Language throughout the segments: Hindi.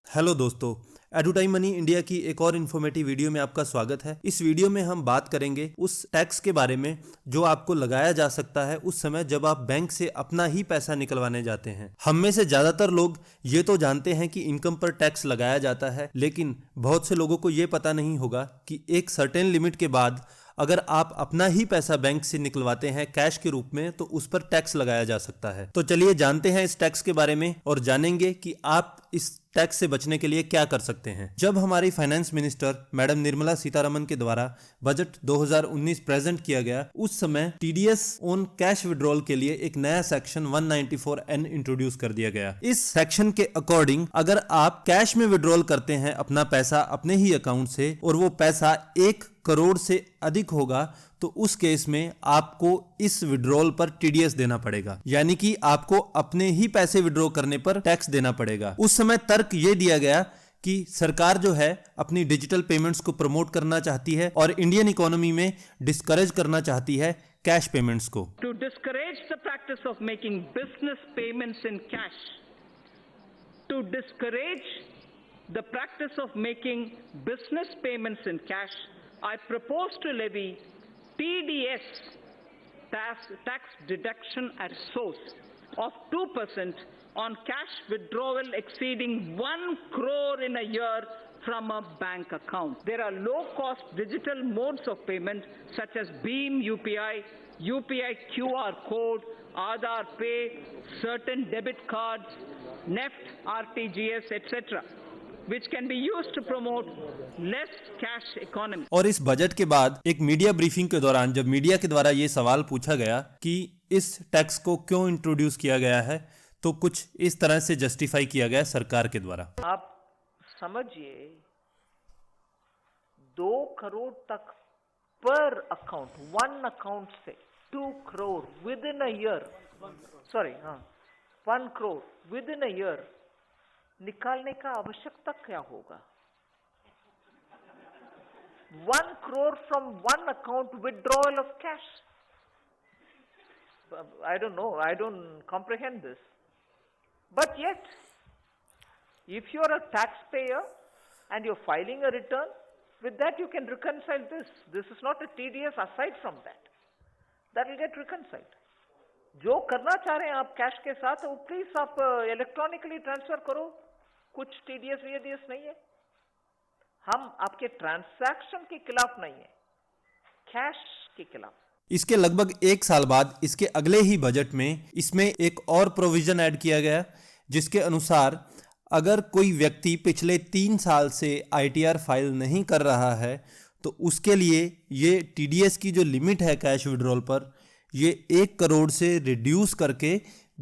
हेलो दोस्तों, एडुटाइम मनी इंडिया की एक और इन्फॉर्मेटिव वीडियो में आपका स्वागत है। इस वीडियो में हम बात करेंगे उस टैक्स के बारे में जो आपको लगाया जा सकता है उस समय जब आप बैंक से अपना ही पैसा निकलवाने जाते हैं। हम में से ज्यादातर लोग ये तो जानते हैं कि इनकम पर टैक्स लगाया जाता है, लेकिन बहुत से लोगों को ये पता नहीं होगा कि एक सर्टेन लिमिट के बाद अगर आप अपना ही पैसा बैंक से निकलवाते हैं कैश के रूप में तो उस पर टैक्स लगाया जा सकता है। तो चलिए जानते हैं इस टैक्स के बारे में और जानेंगे कि आप इस टैक्स से बचने के लिए क्या कर सकते हैं। जब हमारी finance minister madam Nirmala Sitharaman के द्वारा बजट 2019 प्रेजेंट किया गया, उस समय टीडीएस ऑन कैश विड्रॉल के लिए एक नया सेक्शन 194N इंट्रोड्यूस कर दिया गया। इस सेक्शन के अकॉर्डिंग अगर आप कैश में विड्रॉल करते हैं अपना पैसा अपने ही अकाउंट से और वो पैसा 1 करोड़ से अधिक होगा तो उस केस में आपको इस विड्रॉल पर टीडीएस देना पड़ेगा, यानी कि आपको अपने ही पैसे विड्रॉ करने पर टैक्स देना पड़ेगा। उस समय तर्क ये दिया गया कि सरकार जो है अपनी डिजिटल पेमेंट्स को प्रमोट करना चाहती है और इंडियन इकोनॉमी में डिस्करेज करना चाहती है कैश पेमेंट्स को। To discourage the practice of making business payments in cash, to discourage the practice of making business payments in cash, I propose to levy TDS, tax deduction at source, of 2% on cash withdrawal exceeding 1 crore in a year from a bank account. There are low-cost digital modes of payment such as BHIM UPI, UPI QR code, Aadhaar Pay, certain debit cards, NEFT, RTGS, etc., which can be used to promote less cash economy. और इस बजट के बाद एक मीडिया ब्रीफिंग के दौरान जब मीडिया के द्वारा ये सवाल पूछा गया कि इस टैक्स को क्यों इंट्रोड्यूस किया गया है, तो कुछ इस तरह से जस्टिफाई किया गया सरकार के द्वारा। आप समझिए 2 करोड़ तक पर अकाउंट, वन अकाउंट से 2 crore with in a year, 1 crore with in a year निकालने का आवश्यकता क्या होगा? 1 crore from one account withdrawal of cash. I don't know, I don't comprehend this. But yet, if you're a taxpayer and you're filing a return, with that you can reconcile this. This is not a TDS aside from that. That will get reconciled. जो करना चाह रहे हैं आप कैश के साथ वो प्लीज आप इलेक्ट्रॉनिकली ट्रांसफर करो, कुछ टीडीएस वीडीएस नहीं है। हम आपके ट्रांजैक्शन के खिलाफ नहीं है, कैश के खिलाफ। इसके लगभग 1 साल बाद इसके अगले ही बजट में इसमें एक और प्रोविजन ऐड किया गया जिसके अनुसार अगर कोई व्यक्ति पिछले 3 साल से आईटीआर फाइल नहीं कर रहा है तो उसके लिए ये टीडीएस की जो लिमिट है कैश विड्रॉल पर ये 1 करोड़ से रिड्यूस करके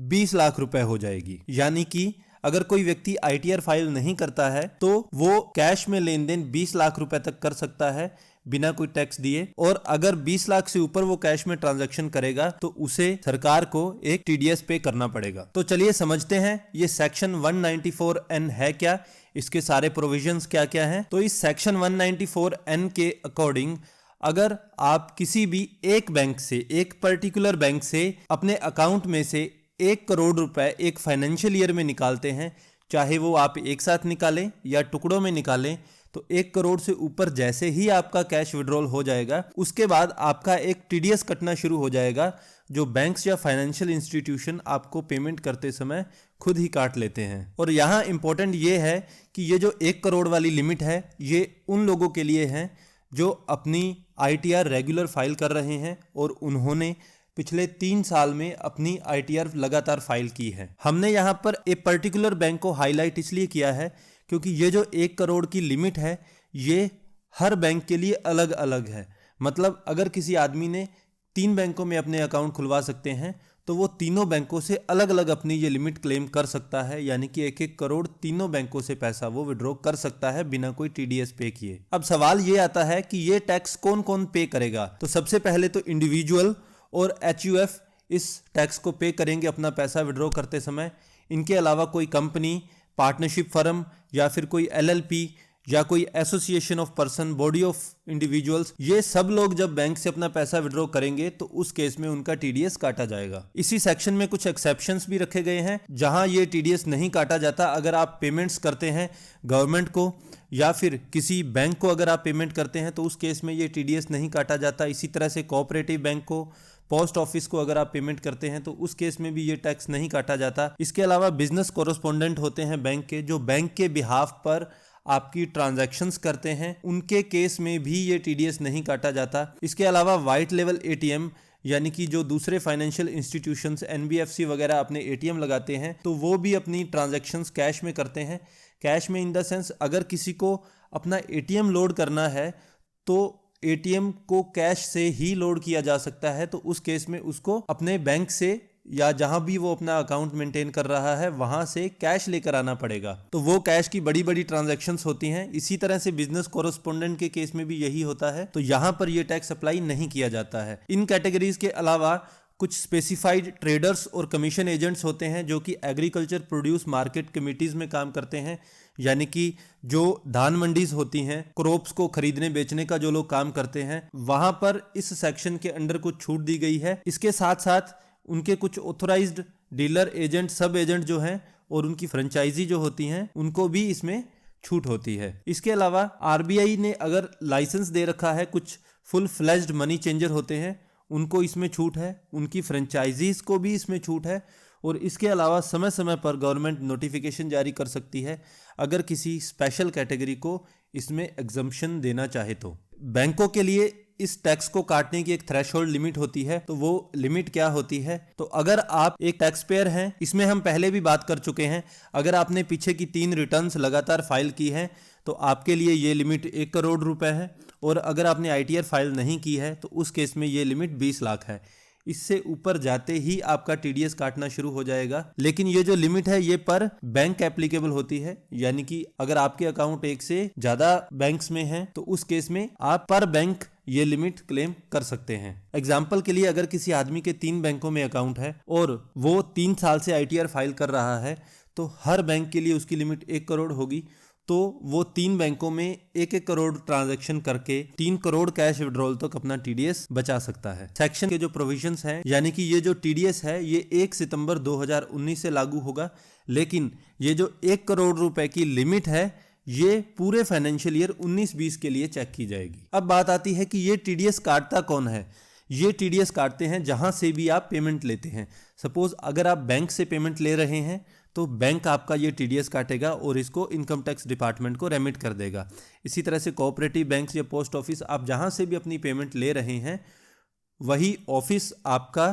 20 लाख रुपए हो जाएगी। यानी कि अगर कोई व्यक्ति आईटीआर फाइल नहीं करता है तो वो कैश में लेन देन 20 लाख रुपए तक कर सकता है बिना कोई टैक्स दिए, और अगर 20 लाख से ऊपर वो कैश में ट्रांजैक्शन करेगा तो उसे सरकार को एक टीडीएस पे करना पड़ेगा। तो चलिए समझते हैं ये सेक्शन 194N है क्या, इसके सारे प्रोविजंस क्या क्या हैं। तो इस सेक्शन 194N के अकॉर्डिंग अगर आप किसी भी एक बैंक से, एक पर्टिकुलर बैंक से अपने अकाउंट में से 1 करोड़ रुपए एक फाइनेंशियल ईयर में निकालते हैं, चाहे वो आप एक साथ निकालें या टुकड़ों में निकालें, तो 1 करोड़ से ऊपर जैसे ही आपका कैश विड्रॉल हो जाएगा उसके बाद आपका एक टीडीएस कटना शुरू हो जाएगा जो बैंक्स या फाइनेंशियल इंस्टीट्यूशन आपको पेमेंट करते समय खुद ही काट लेते हैं। और यहाँ इंपॉर्टेंट ये है कि ये जो 1 करोड़ वाली लिमिट है ये उन लोगों के लिए है जो अपनी आईटीआर रेगुलर फाइल कर रहे हैं और उन्होंने पिछले 3 साल में अपनी आईटीआर लगातार फाइल की है। हमने यहाँ पर एक पर्टिकुलर बैंक को हाईलाइट इसलिए किया है क्योंकि ये जो 1 करोड़ की लिमिट है ये हर बैंक के लिए अलग अलग है। मतलब अगर किसी आदमी ने 3 बैंकों में अपने अकाउंट खुलवा सकते हैं तो वो तीनों बैंकों से अलग अलग अपनी ये लिमिट क्लेम कर सकता है, यानी कि 1-1 करोड़ तीनों बैंकों से पैसा वो विड्रॉ कर सकता है बिना कोई टीडीएस पे किए। अब सवाल ये आता है कि ये टैक्स कौन कौन पे करेगा। तो सबसे पहले तो इंडिविजुअल और एचयूएफ इस टैक्स को पे करेंगे अपना पैसा विड्रॉ करते समय। इनके अलावा कोई कंपनी, पार्टनरशिप फर्म या फिर कोई एलएलपी या कोई association of person, body of individuals, ये सब लोग जब बैंक से अपना पैसा विड्रॉ करेंगे तो उस केस में उनका टीडीएस काटा जाएगा। इसी सेक्शन में कुछ एक्सेप्शंस भी रखे गए हैं जहां ये टीडीएस नहीं काटा जाता। अगर आप पेमेंट्स करते हैं गवर्नमेंट को या फिर किसी बैंक को अगर आप पेमेंट करते हैं तो उस केस में ये टीडीएस नहीं काटा जाता। इसी तरह से कोऑपरेटिव बैंक को, पोस्ट ऑफिस को अगर आप पेमेंट करते हैं तो उस केस में भी ये टैक्स नहीं काटा जाता। इसके अलावा बिजनेस कोरेस्पोंडेंट होते हैं बैंक के, जो बैंक के बिहाफ पर आपकी ट्रांजैक्शंस करते हैं, उनके केस में भी ये टीडीएस नहीं काटा जाता। इसके अलावा वाइट लेवल एटीएम, यानी कि जो दूसरे फाइनेंशियल इंस्टीट्यूशंस, एनबीएफसी वगैरह अपने एटीएम लगाते हैं तो वो भी अपनी ट्रांजैक्शंस कैश में करते हैं। कैश में इन द सेंस, अगर किसी को अपना एटीएम लोड करना है तो एटीएम को कैश से ही लोड किया जा सकता है, तो उस केस में उसको अपने बैंक से या जहां भी वो अपना अकाउंट मेंटेन कर रहा है वहां से कैश लेकर आना पड़ेगा। तो वो कैश की बड़ी बड़ी ट्रांजैक्शंस होती हैं। इसी तरह से बिजनेस कोरेस्पोंडेंट के केस में भी यही होता है, तो यहां पर ये टैक्स अप्लाई नहीं किया जाता है। इन कैटेगरीज के अलावा कुछ स्पेसिफाइड ट्रेडर्स और कमीशन एजेंट्स होते हैं जो कि एग्रीकल्चर प्रोड्यूस मार्केट कमिटीज में काम करते हैं, यानी कि जो धान मंडीज होती हैं, क्रॉप्स को खरीदने बेचने का जो लोग काम करते हैं, वहां पर इस सेक्शन के अंडर कुछ छूट दी गई है। इसके साथ साथ उनके कुछ ऑथोराइज्ड डीलर, एजेंट, सब एजेंट जो हैं और उनकी फ्रेंचाइजी जो होती हैं उनको भी इसमें छूट होती है। इसके अलावा आरबीआई ने अगर लाइसेंस दे रखा है, कुछ फुल फ्लेज्ड मनी चेंजर होते हैं, उनको इसमें छूट है, उनकी फ्रेंचाइजीज को भी इसमें छूट है। और इसके अलावा समय समय पर गवर्नमेंट नोटिफिकेशन जारी कर सकती है अगर किसी स्पेशल कैटेगरी को इसमें एग्जम्पशन देना चाहे तो। बैंकों के लिए इस टैक्स को काटने की एक थ्रेशोल्ड लिमिट होती है, तो वो लिमिट क्या होती है? तो अगर आप एक टैक्स पेयर हैं, इसमें हम पहले भी बात कर चुके हैं, अगर आपने पीछे की 3 रिटर्न्स लगातार फाइल की हैं तो आपके लिए ये लिमिट 1 करोड़ रुपए है, और अगर आपने आईटीआर फाइल नहीं की है तो उस केस में ये लिमिट 20 लाख है। इससे ऊपर जाते ही आपका टीडीएस काटना शुरू हो जाएगा। लेकिन ये जो लिमिट है ये पर बैंक एप्लीकेबल होती है, यानी कि अगर आपके अकाउंट एक से ज्यादा बैंक्स में है तो उस केस में आप पर बैंक ये लिमिट क्लेम कर सकते हैं। एग्जाम्पल के लिए, अगर किसी आदमी के 3 बैंकों में अकाउंट है और वो 3 साल से आईटीआर फाइल कर रहा है तो हर बैंक के लिए उसकी लिमिट 1 करोड़ होगी। तो वो 3 बैंकों में 1-1 करोड़ ट्रांजैक्शन करके 3 करोड़ कैश विड्रॉल तक अपना टीडीएस बचा सकता है। सेक्शन के जो प्रोविजंस हैं, यानी कि ये जो टीडीएस है ये 1 सितंबर 2019 से लागू होगा, लेकिन ये जो 1 करोड़ रुपए की लिमिट है ये पूरे फाइनेंशियल ईयर 19-20 के लिए चेक की जाएगी। अब बात आती है कि ये टीडीएस काटता कौन है। ये टीडीएस काटते हैं जहां से भी आप पेमेंट लेते हैं। सपोज अगर आप बैंक से पेमेंट ले रहे हैं तो बैंक आपका ये टीडीएस काटेगा और इसको इनकम टैक्स डिपार्टमेंट को रेमिट कर देगा। इसी तरह से कोऑपरेटिव बैंक्स या पोस्ट ऑफिस, आप जहां से भी अपनी पेमेंट ले रहे हैं वही ऑफिस आपका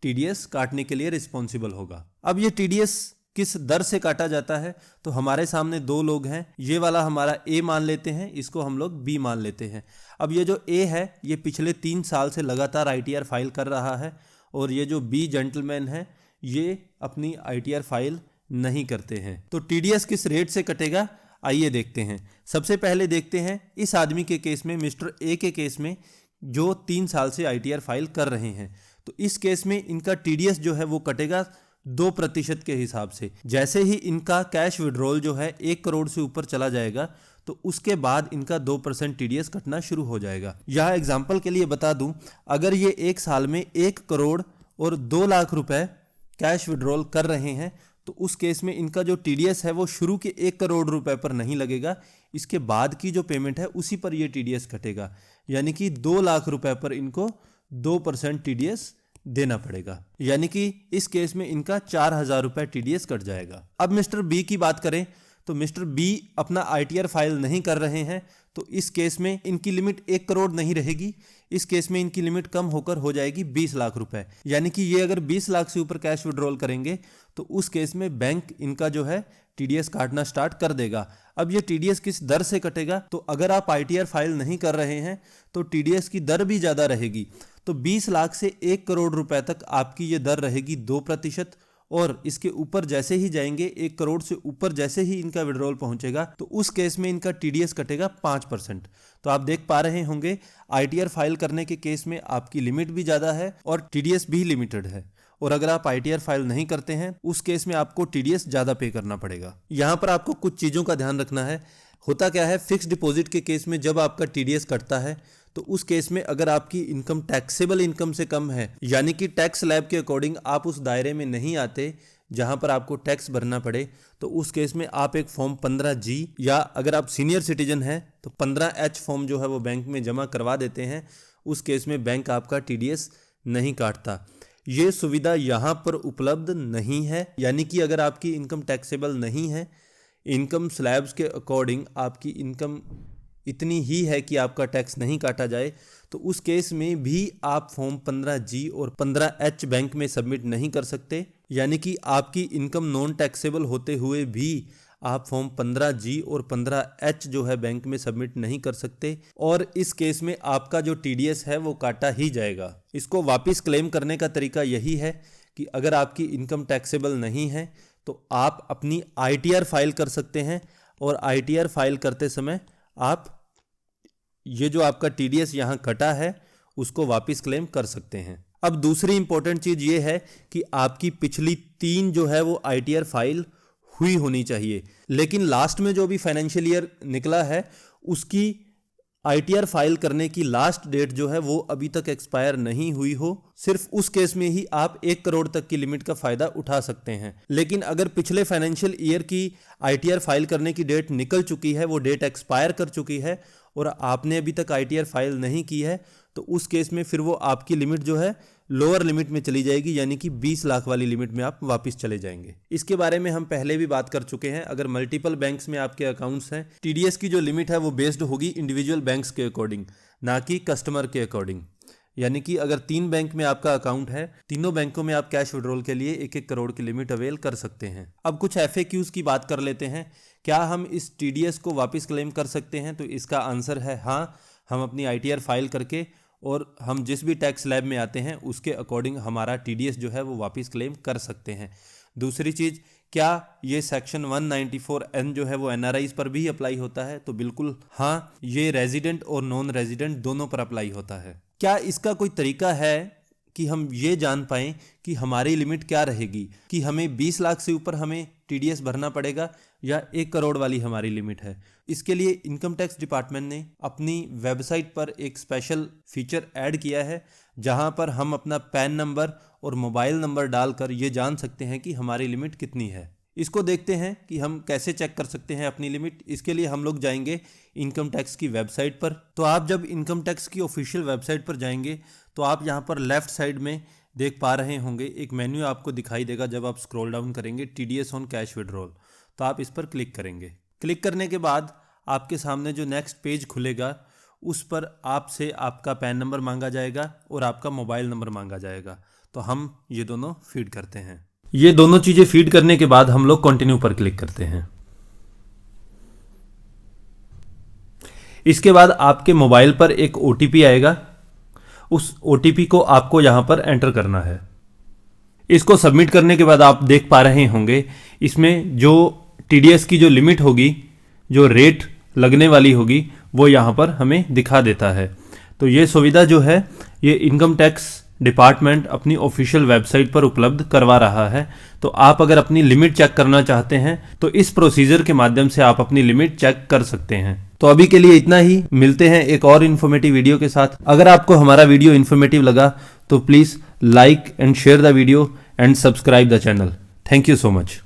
टीडीएस काटने के लिए रिस्पॉन्सिबल होगा। अब ये टीडीएस किस दर से काटा जाता है, तो हमारे सामने 2 लोग हैं, ये वाला हमारा ए मान लेते हैं, इसको हम लोग बी मान लेते हैं। अब ये जो ए है ये पिछले 3 साल से लगातार आईटीआर फाइल कर रहा है, और ये जो बी जेंटलमैन है ये अपनी आईटीआर फाइल नहीं करते हैं। तो टीडीएस किस रेट से कटेगा, आइए देखते हैं। सबसे पहले देखते हैं इस आदमी के केस में, मिस्टर ए के केस में, जो 3 साल से आईटीआर फाइल कर रहे हैं। तो इस केस में इनका टीडीएस जो है वो कटेगा 2% के हिसाब से। जैसे ही इनका कैश विड्रॉल जो है 1 करोड़ से ऊपर चला जाएगा तो उसके बाद इनका 2% टीडीएस कटना शुरू हो जाएगा। यह एग्जाम्पल के लिए बता दूं, अगर ये 1 साल में 1 करोड़ और 2 लाख रुपए कैश विड्रॉल कर रहे हैं तो उस केस में इनका जो टीडीएस है वो शुरू के 1 करोड़ रुपए पर नहीं लगेगा, इसके बाद की जो पेमेंट है उसी पर ये टीडीएस कटेगा। यानी कि 2 लाख रुपए पर इनको 2% टीडीएस देना पड़ेगा, यानी कि इस केस में इनका 4,000 रुपए टीडीएस कट जाएगा। अब मिस्टर बी की बात करें तो मिस्टर बी अपना आईटीआर फाइल नहीं कर रहे हैं, तो इस केस में इनकी लिमिट 1 करोड़ नहीं रहेगी। इस केस में इनकी लिमिट कम होकर हो जाएगी 20 लाख रुपए। यानी कि ये अगर 20 लाख से ऊपर कैश विड्रॉल करेंगे तो उस केस में बैंक इनका जो है टीडीएस काटना स्टार्ट कर देगा। अब ये टीडीएस किस दर से कटेगा, तो अगर आप आईटीआर फाइल नहीं कर रहे हैं तो टीडीएस की दर भी ज़्यादा रहेगी। तो 20 लाख से 1 करोड़ रुपए तक आपकी ये दर रहेगी 2%, और इसके ऊपर जैसे ही जाएंगे, 1 करोड़ से ऊपर जैसे ही इनका विड्रॉल पहुंचेगा तो उस केस में इनका टीडीएस कटेगा 5%। तो आप देख पा रहे होंगे आईटीआर फाइल करने के केस में आपकी लिमिट भी ज़्यादा है और टीडीएस भी लिमिटेड है, और अगर आप आईटीआर फाइल नहीं करते हैं उस केस में आपको टीडीएस ज़्यादा पे करना पड़ेगा। यहाँ पर आपको कुछ चीज़ों का ध्यान रखना है। होता क्या है, फिक्स डिपॉजिट के केस में जब आपका टीडीएस कटता है तो उस केस में अगर आपकी इनकम टैक्सेबल इनकम से कम है, यानी कि टैक्स स्लैब के अकॉर्डिंग आप उस दायरे में नहीं आते जहां पर आपको टैक्स भरना पड़े, तो उस केस में आप एक फॉर्म 15G या अगर आप सीनियर सिटीजन हैं तो 15H फॉर्म जो है वो बैंक में जमा करवा देते हैं। उस केस में बैंक आपका टीडीएस नहीं काटता। ये सुविधा यहाँ पर उपलब्ध नहीं है, यानी कि अगर आपकी इनकम टैक्सेबल नहीं है, इनकम स्लैब्स के अकॉर्डिंग आपकी इनकम इतनी ही है कि आपका टैक्स नहीं काटा जाए, तो उस केस में भी आप फॉर्म 15G और 15H बैंक में सबमिट नहीं कर सकते, यानी कि आपकी इनकम नॉन टैक्सेबल होते हुए भी आप फॉर्म 15G और 15H जो है बैंक में सबमिट नहीं कर सकते, और इस केस में आपका जो टीडीएस है वो काटा ही जाएगा। इसको वापस क्लेम करने का तरीका यही है कि अगर आपकी इनकम टैक्सेबल नहीं है तो आप अपनी आईटीआर फाइल कर सकते हैं, और आईटीआर फाइल करते समय आप ये जो आपका टीडीएस यहाँ कटा है उसको वापस क्लेम कर सकते हैं। अब दूसरी इंपॉर्टेंट चीज़ ये है कि आपकी पिछली 3 जो है वो आईटीआर फाइल हुई होनी चाहिए, लेकिन लास्ट में जो भी फाइनेंशियल ईयर निकला है उसकी आईटीआर फाइल करने की लास्ट डेट जो है वो अभी तक एक्सपायर नहीं हुई हो, सिर्फ उस केस में ही आप 1 करोड़ तक की लिमिट का फायदा उठा सकते हैं। लेकिन अगर पिछले फाइनेंशियल ईयर की आईटीआर फाइल करने की डेट निकल चुकी है, वो डेट एक्सपायर कर चुकी है और आपने अभी तक आईटीआर फाइल नहीं की है, तो उस केस में फिर वो आपकी लिमिट जो है लोअर लिमिट में चली जाएगी, यानी कि 20 लाख वाली लिमिट में आप वापस चले जाएंगे। इसके बारे में हम पहले भी बात कर चुके हैं। अगर मल्टीपल बैंक्स में आपके अकाउंट्स हैं, टीडीएस की जो लिमिट है वो बेस्ड होगी इंडिविजुअल बैंक्स के अकॉर्डिंग, ना कि कस्टमर के अकॉर्डिंग। यानी कि अगर 3 बैंक में आपका अकाउंट है, तीनों बैंकों में आप कैश विड्रॉल के लिए 1-1 करोड़ की लिमिट अवेल कर सकते हैं। अब कुछ FAQs की बात कर लेते हैं। क्या हम इस टीडीएस को वापस क्लेम कर सकते हैं? तो इसका आंसर है हाँ। हम अपनी आईटीआर फाइल करके और हम जिस भी टैक्स स्लैब में आते हैं उसके अकॉर्डिंग हमारा टीडीएस जो है वो वापस क्लेम कर सकते हैं। दूसरी चीज़, क्या ये सेक्शन 194N जो है वो एनआरआईज पर भी अप्लाई होता है? तो बिल्कुल हाँ, ये रेजिडेंट और नॉन रेजिडेंट दोनों पर अप्लाई होता है। क्या इसका कोई तरीका है कि हम ये जान पाएँ कि हमारी लिमिट क्या रहेगी, कि हमें 20 लाख से ऊपर हमें टीडीएस भरना पड़ेगा या 1 करोड़ वाली हमारी लिमिट है? इसके लिए इनकम टैक्स डिपार्टमेंट ने अपनी वेबसाइट पर एक स्पेशल फीचर ऐड किया है, जहां पर हम अपना पैन नंबर और मोबाइल नंबर डालकर ये जान सकते हैं कि हमारी लिमिट कितनी है। इसको देखते हैं कि हम कैसे चेक कर सकते हैं अपनी लिमिट। इसके लिए हम लोग जाएंगे इनकम टैक्स की वेबसाइट पर। तो आप जब इनकम टैक्स की ऑफिशियल वेबसाइट पर जाएंगे तो आप यहाँ पर लेफ्ट साइड में देख पा रहे होंगे एक मेन्यू आपको दिखाई देगा। जब आप स्क्रॉल डाउन करेंगे टीडीएस ऑन कैश विड्रॉल, तो आप इस पर क्लिक करेंगे। क्लिक करने के बाद आपके सामने जो नेक्स्ट पेज खुलेगा उस पर आपसे आपका पैन नंबर मांगा जाएगा और आपका मोबाइल नंबर मांगा जाएगा। तो हम ये दोनों फीड करते हैं। ये दोनों चीज़ें फीड करने के बाद हम लोग कंटिन्यू पर क्लिक करते हैं। इसके बाद आपके मोबाइल पर एक OTP आएगा। उस OTP को आपको यहाँ पर एंटर करना है। इसको सबमिट करने के बाद आप देख पा रहे होंगे इसमें जो टीडीएस की जो लिमिट होगी, जो रेट लगने वाली होगी, वो यहाँ पर हमें दिखा देता है। तो ये सुविधा जो है ये इनकम टैक्स डिपार्टमेंट अपनी ऑफिशियल वेबसाइट पर उपलब्ध करवा रहा है। तो आप अगर अपनी लिमिट चेक करना चाहते हैं तो इस प्रोसीजर के माध्यम से आप अपनी लिमिट चेक कर सकते हैं। तो अभी के लिए इतना ही। मिलते हैं एक और इन्फॉर्मेटिव वीडियो के साथ। अगर आपको हमारा वीडियो इन्फॉर्मेटिव लगा तो please like and share the video and subscribe the channel. Thank you so much.